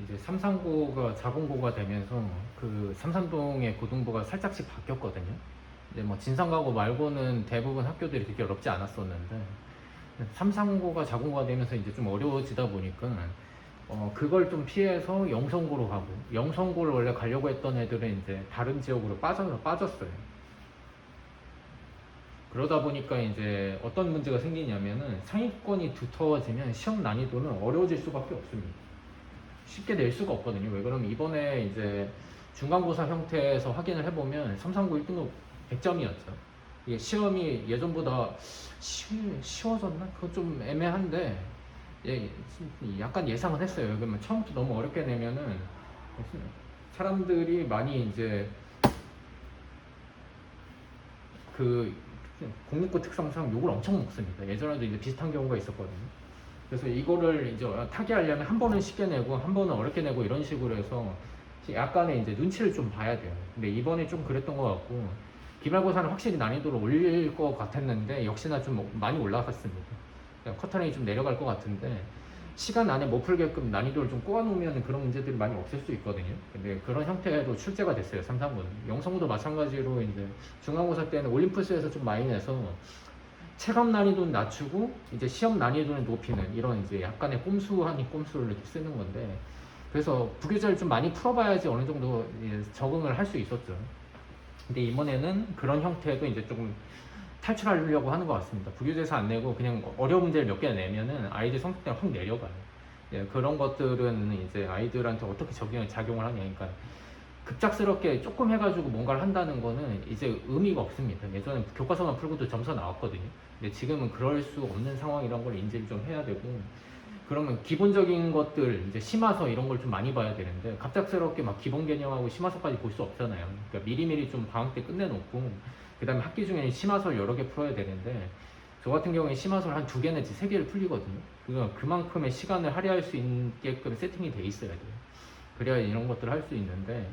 이제 삼산고가 자본고가 되면서 그 삼산동의 고등부가 살짝씩 바뀌었거든요. 이제 뭐 진상가고 말고는 대부분 학교들이 되게 어렵지 않았었는데 삼산고가 자본고가 되면서 이제 좀 어려워지다 보니까 그걸 좀 피해서 영성고로 가고, 영성고를 원래 가려고 했던 애들은 이제 다른 지역으로 빠졌어요. 그러다 보니까 이제 어떤 문제가 생기냐면은 상위권이 두터워지면 시험 난이도는 어려워질 수밖에 없습니다. 쉽게 낼 수가 없거든요. 왜 그러면 이번에 이제 중간고사 형태에서 확인을 해보면 삼산고 1등급 100점이었죠. 이게 시험이 예전보다 쉬워졌나? 그거 좀 애매한데 약간 예상은 했어요. 그러면 처음부터 너무 어렵게 내면은 사람들이 많이 이제 그 공립고 특성상 욕을 엄청 먹습니다. 예전에도 이제 비슷한 경우가 있었거든요. 그래서 이거를 이제 타개하려면 한 번은 쉽게 내고 한 번은 어렵게 내고 이런 식으로 해서 약간의 이제 눈치를 좀 봐야 돼요. 근데 이번에 좀 그랬던 것 같고, 기말고사는 확실히 난이도를 올릴 것 같았는데 역시나 좀 많이 올라갔습니다. 커터링이 좀 내려갈 것 같은데 시간 안에 못 풀게끔 난이도를 좀 꼬아놓으면 그런 문제들이 많이 없을 수 있거든요. 근데 그런 형태로 출제가 됐어요. 삼산고는. 영성고도 마찬가지로 이제 중간고사 때는 올림푸스에서 좀 많이 내서 체감 난이도는 낮추고 이제 시험 난이도는 높이는 이런 이제 약간의 꼼수 아닌 꼼수를 이렇게 쓰는 건데, 그래서 부교재를 좀 많이 풀어봐야지 어느 정도 적응을 할 수 있었죠. 근데 이번에는 그런 형태도 이제 조금 탈출하려고 하는 것 같습니다. 부교재에서 안 내고 그냥 어려운 문제를 몇 개 내면은 아이들 성적대가 확 내려가요. 그런 것들은 이제 아이들한테 어떻게 작용을 하냐. 그러니까 급작스럽게 조금 해가지고 뭔가를 한다는 거는 이제 의미가 없습니다. 예전에 교과서만 풀고도 점수가 나왔거든요. 근데 지금은 그럴 수 없는 상황이란 걸 인지를 좀 해야 되고, 그러면 기본적인 것들, 이제 심화서 이런 걸 좀 많이 봐야 되는데 갑작스럽게 막 기본 개념하고 심화서까지 볼 수 없잖아요. 그러니까 미리미리 좀 방학 때 끝내놓고 그 다음에 학기 중에는 심화서를 여러 개 풀어야 되는데, 저 같은 경우에 심화서를 한 2개 내지 3개를 풀리거든요. 그만큼의 시간을 할애할 수 있게끔 세팅이 돼 있어야 돼요. 그래야 이런 것들을 할 수 있는데,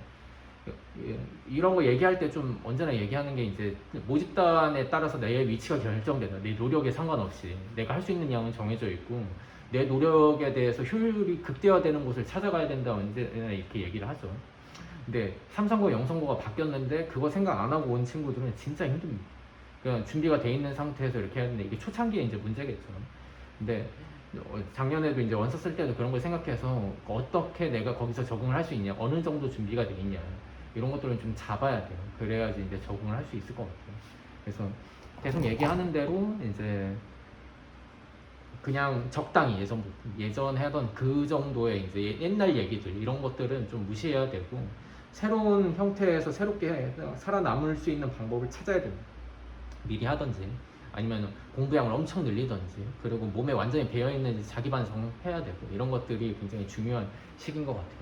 이런 거 얘기할 때 좀 언제나 얘기하는 게 이제 모집단에 따라서 내 위치가 결정된다. 내 노력에 상관없이 내가 할 수 있는 양은 정해져 있고 내 노력에 대해서 효율이 극대화되는 곳을 찾아가야 된다. 언제나 이렇게 얘기를 하죠. 근데 삼성고 영성고가 바뀌었는데 그거 생각 안 하고 온 친구들은 진짜 힘듭니다. 그냥 준비가 돼 있는 상태에서 이렇게 하는데 이게 초창기에 이제 문제겠죠. 근데 작년에도 이제 원서 쓸 때도 그런 걸 생각해서 어떻게 내가 거기서 적응을 할 수 있냐, 어느 정도 준비가 돼 있냐, 이런 것들은 좀 잡아야 돼요. 그래야지 이제 적응을 할 수 있을 것 같아요. 그래서 계속 얘기하는 대로 이제 그냥 적당히 예전 하던 그 정도의 이제 옛날 얘기들 이런 것들은 좀 무시해야 되고 새로운 형태에서 새롭게 살아남을 수 있는 방법을 찾아야 됩니다. 미리 하든지 아니면 공부량을 엄청 늘리든지, 그리고 몸에 완전히 배어있는지 자기 반성해야 되고, 이런 것들이 굉장히 중요한 시기인 것 같아요.